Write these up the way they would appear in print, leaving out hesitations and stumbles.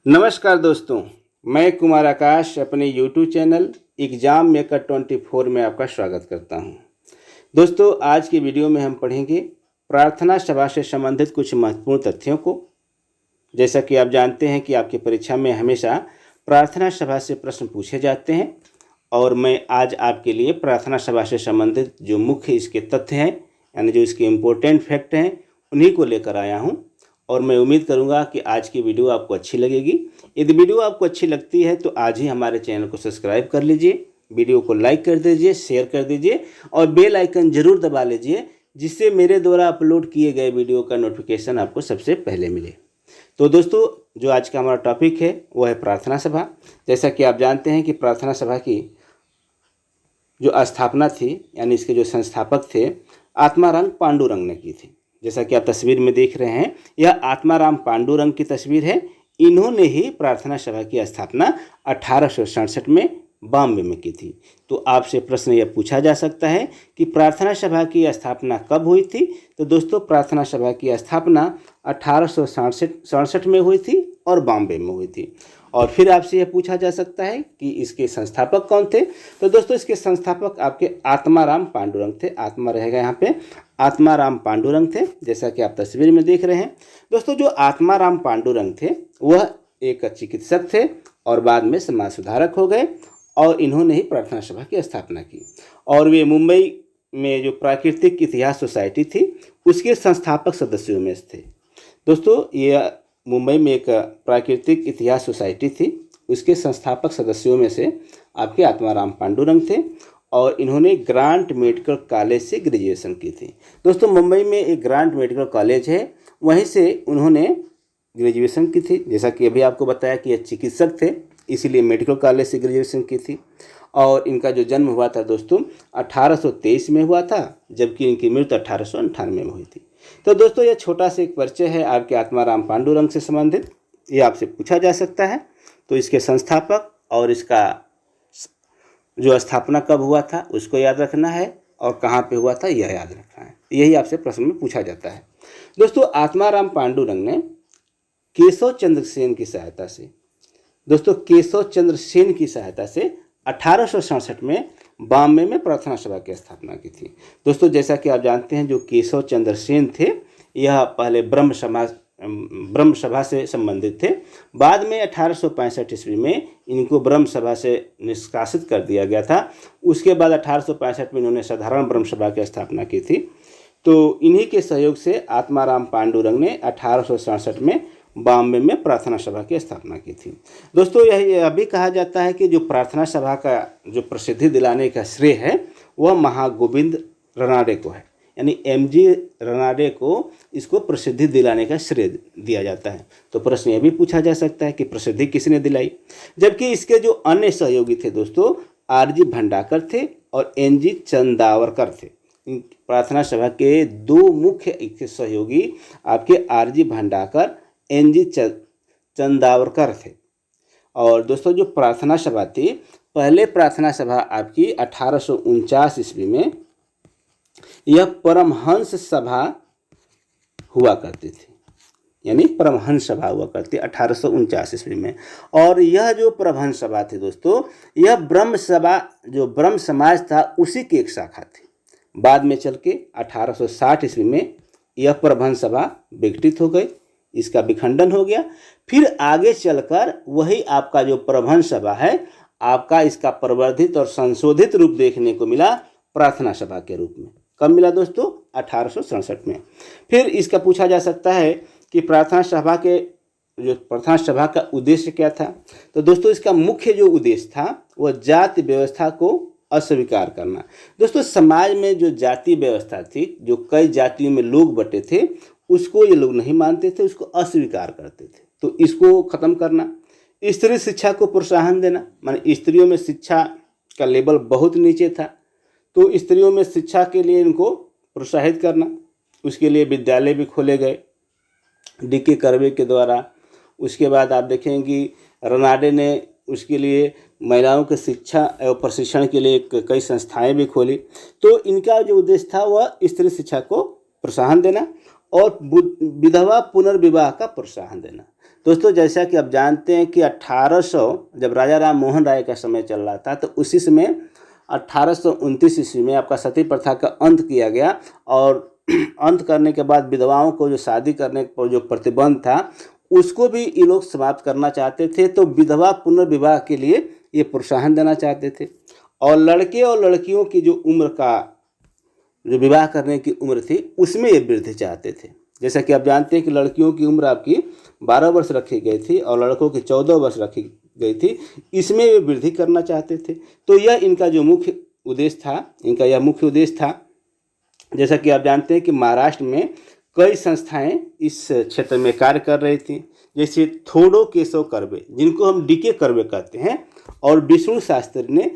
नमस्कार दोस्तों, मैं कुमार आकाश अपने यूट्यूब चैनल एग्ज़ाम मेकर 24 में आपका स्वागत करता हूं। दोस्तों, आज की वीडियो में हम पढ़ेंगे प्रार्थना सभा से संबंधित कुछ महत्वपूर्ण तथ्यों को। जैसा कि आप जानते हैं कि आपकी परीक्षा में हमेशा प्रार्थना सभा से प्रश्न पूछे जाते हैं और मैं आज आपके लिए प्रार्थना सभा से संबंधित जो मुख्य इसके तथ्य हैं, यानी जो इसके इम्पोर्टेंट फैक्ट हैं, उन्हीं को लेकर आया हूं। और मैं उम्मीद करूंगा कि आज की वीडियो आपको अच्छी लगेगी। यदि वीडियो आपको अच्छी लगती है तो आज ही हमारे चैनल को सब्सक्राइब कर लीजिए, वीडियो को लाइक कर दीजिए, शेयर कर दीजिए और बेल आइकन ज़रूर दबा लीजिए, जिससे मेरे द्वारा अपलोड किए गए वीडियो का नोटिफिकेशन आपको सबसे पहले मिले। तो दोस्तों, जो आज का हमारा टॉपिक है वो है प्रार्थना सभा। जैसा कि आप जानते हैं कि प्रार्थना सभा की जो स्थापना थी, यानी इसके जो संस्थापक थे, आत्माराम पांडुरंग ने की थी। जैसा कि आप तस्वीर में देख रहे हैं, यह आत्माराम पांडुरंग की तस्वीर है। इन्होंने ही प्रार्थना सभा की स्थापना 1867 में बॉम्बे में की थी। तो आपसे प्रश्न यह पूछा जा सकता है कि प्रार्थना सभा की स्थापना कब हुई थी। तो दोस्तों, प्रार्थना सभा की स्थापना 1867 में हुई थी और बॉम्बे में हुई थी। और फिर आपसे यह पूछा जा सकता है कि इसके संस्थापक कौन थे। तो दोस्तों, इसके संस्थापक आपके आत्माराम पांडुरंग थे। आत्मा रहेगा यहाँ पे, आत्माराम पांडुरंग थे, जैसा कि आप तस्वीर में देख रहे हैं। दोस्तों, जो आत्माराम पांडुरंग थे वह एक चिकित्सक थे और बाद में समाज सुधारक हो गए और इन्होंने ही प्रार्थना सभा की स्थापना की। और वे मुंबई में जो प्राकृतिक इतिहास सोसाइटी थी उसके संस्थापक सदस्यों में थे। दोस्तों, ये मुंबई में एक प्राकृतिक इतिहास सोसाइटी थी, उसके संस्थापक सदस्यों में से आपके आत्माराम पांडुरंग थे और इन्होंने ग्रांट मेडिकल कॉलेज से ग्रेजुएशन की थी। दोस्तों, मुंबई में एक ग्रांट मेडिकल कॉलेज है, वहीं से उन्होंने ग्रेजुएशन की थी। जैसा कि अभी आपको बताया कि ये चिकित्सक थे, इसीलिए मेडिकल कॉलेज से ग्रेजुएशन की थी। और इनका जो जन्म हुआ था दोस्तों 1823 में हुआ था, जबकि इनकी मृत्यु 1898 में हुई थी। तो दोस्तों, यह छोटा सा एक परिचय है आपके आत्माराम पांडुरंग से संबंधित। ये आपसे पूछा जा सकता है। तो इसके संस्थापक और इसका जो स्थापना कब हुआ था उसको याद रखना है और कहाँ पे हुआ था यह याद रखना है। यही आपसे प्रश्न में पूछा जाता है। दोस्तों, आत्माराम पांडुरंग ने केशव चंद्र सेन की सहायता से, दोस्तों केशव चंद्र सेन की सहायता से 1867 में बॉम्बे में प्रार्थना सभा की स्थापना की थी। दोस्तों, जैसा कि आप जानते हैं, जो केशव चंद्र सेन थे यह पहले ब्रह्म सभा से संबंधित थे। बाद में 1865 ईस्वी में इनको ब्रह्म सभा से निष्कासित कर दिया गया था। उसके बाद 1865 में इन्होंने साधारण ब्रह्म सभा की स्थापना की थी। तो इन्हीं के सहयोग से आत्माराम पांडुरंग ने 1867 में बॉम्बे में प्रार्थना सभा की स्थापना की थी। दोस्तों, यह भी कहा जाता है कि जो प्रार्थना सभा का जो प्रसिद्धि दिलाने का श्रेय है वह महागोविंद रनाडे को है, यानी एमजी रनाडे को इसको प्रसिद्धि दिलाने का श्रेय दिया जाता है। तो प्रश्न यह भी पूछा जा सकता है कि प्रसिद्धि किसने दिलाई, जबकि इसके जो अन्य सहयोगी थे दोस्तों आरजी भंडाकर थे और एनजी चंदावरकर थे। प्रार्थना सभा के दो मुख्य सहयोगी आपके आरजी भंडाकर, एनजी चंदावरकर थे। और दोस्तों, जो प्रार्थना सभा थी, पहले प्रार्थना सभा आपकी 1849 ईस्वी में यह परमहंस सभा हुआ करती थी, यानी परमहंस सभा हुआ करती 1849 ईस्वी में। और यह जो परमहंस सभा थी दोस्तों, यह ब्रह्म सभा जो ब्रह्म समाज था उसी की एक शाखा थी। बाद में चल के 1860 ईस्वी में यह परमहंस सभा विघटित हो गई, इसका विखंडन हो गया। फिर आगे चलकर वही आपका जो प्रबंध सभा है आपका इसका प्रवर्धित और संशोधित रूप देखने को मिला प्रार्थना सभा के रूप में। कब मिला दोस्तों? 1867 में। फिर इसका पूछा जा सकता है कि प्रार्थना सभा का उद्देश्य क्या था। तो दोस्तों, इसका मुख्य जो उद्देश्य था वह जाति व्यवस्था को अस्वीकार करना। दोस्तों, समाज में जो जाति व्यवस्था थी, जो कई जातियों में लोग बटे थे, उसको ये लोग नहीं मानते थे, उसको अस्वीकार करते थे। तो इसको ख़त्म करना, स्त्री शिक्षा को प्रोत्साहन देना, माने स्त्रियों में शिक्षा का लेवल बहुत नीचे था, तो स्त्रियों में शिक्षा के लिए इनको प्रोत्साहित करना। उसके लिए विद्यालय भी खोले गए डी.के. कर्वे के द्वारा। उसके बाद आप देखेंगे रनाडे ने उसके लिए महिलाओं के शिक्षा एवं प्रशिक्षण के लिए कई संस्थाएं भी खोली। तो इनका जो उद्देश्य था वह स्त्री शिक्षा को प्रोत्साहन देना और विधवा पुनर्विवाह का प्रोत्साहन देना। दोस्तों जैसा कि आप जानते हैं कि 1800 जब राजा राम मोहन राय का समय चल रहा था, तो उसी समय 1829 ईस्वी में आपका सती प्रथा का अंत किया गया। और अंत करने के बाद विधवाओं को जो शादी करने पर जो प्रतिबंध था उसको भी ये लोग समाप्त करना चाहते थे। तो विधवा पुनर्विवाह के लिए ये प्रोत्साहन देना चाहते थे। और लड़के और लड़कियों की जो उम्र का जो विवाह करने की उम्र थी उसमें ये वृद्धि चाहते थे। जैसा कि आप जानते हैं कि लड़कियों की उम्र आपकी 12 वर्ष रखी गई थी और लड़कों की 14 वर्ष रखी गई थी, इसमें वे वृद्धि करना चाहते थे। तो यह इनका जो मुख्य उद्देश्य था, जैसा कि आप जानते हैं कि महाराष्ट्र में कई संस्थाएं इस क्षेत्र में कार्य कर रही थी, जैसे थोडो केशव कर्वे, जिनको हम डीके कर्वे कहते हैं, और विष्णु शास्त्री ने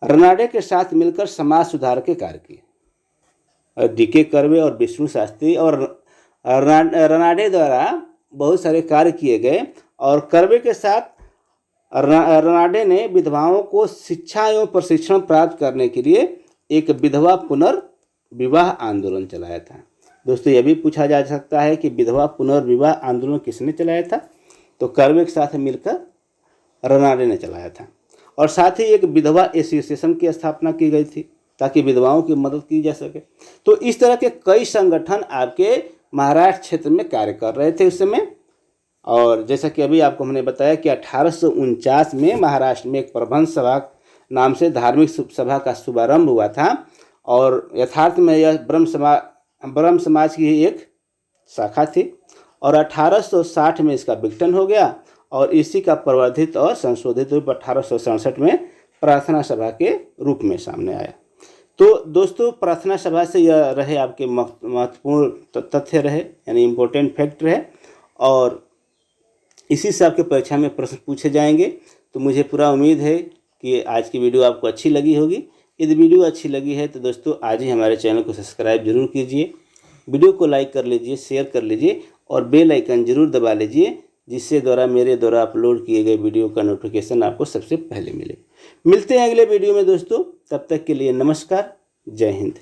रनाडे के साथ मिलकर समाज सुधार के कार्य किए। डीके कर्वे और विष्णु शास्त्री और रनाडे द्वारा बहुत सारे कार्य किए गए। और कर्वे के साथ रनाडे ने विधवाओं को शिक्षा एवं प्रशिक्षण प्राप्त करने के लिए एक विधवा पुनर्विवाह आंदोलन चलाया था। दोस्तों यह भी पूछा जा सकता है कि विधवा पुनर्विवाह आंदोलन किसने चलाया था? तो कर्वे के साथ मिलकर रनाडे ने चलाया था। और साथ ही एक विधवा एसोसिएशन की स्थापना की गई थी ताकि विधवाओं की मदद की जा सके। तो इस तरह के कई संगठन आपके महाराष्ट्र क्षेत्र में कार्य कर रहे थे उस समय। और जैसा कि अभी आपको हमने बताया कि 1849 में महाराष्ट्र में एक प्रबंध सभा नाम से धार्मिक सभा का शुभारंभ हुआ था। और यथार्थ में यह ब्रह्म समाज की एक शाखा थी। और 1860 में इसका विघटन हो गया और इसी का प्रवर्धित और संशोधित रूप 1867 में प्रार्थना सभा के रूप में सामने आया। तो दोस्तों प्रार्थना सभा से यह रहे आपके महत्वपूर्ण तथ्य रहे, यानी इम्पोर्टेंट फैक्ट रहे। और इसी से आपके परीक्षा में प्रश्न पूछे जाएंगे। तो मुझे पूरा उम्मीद है कि आज की वीडियो आपको अच्छी लगी होगी। यदि वीडियो अच्छी लगी है तो दोस्तों आज ही हमारे चैनल को सब्सक्राइब जरूर कीजिए, वीडियो को लाइक कर लीजिए, शेयर कर लीजिए और बेल आइकन जरूर दबा लीजिए, जिससे मेरे द्वारा अपलोड किए गए वीडियो का नोटिफिकेशन आपको सबसे पहले मिले। मिलते हैं अगले वीडियो में दोस्तों, तब तक के लिए नमस्कार, जय हिंद।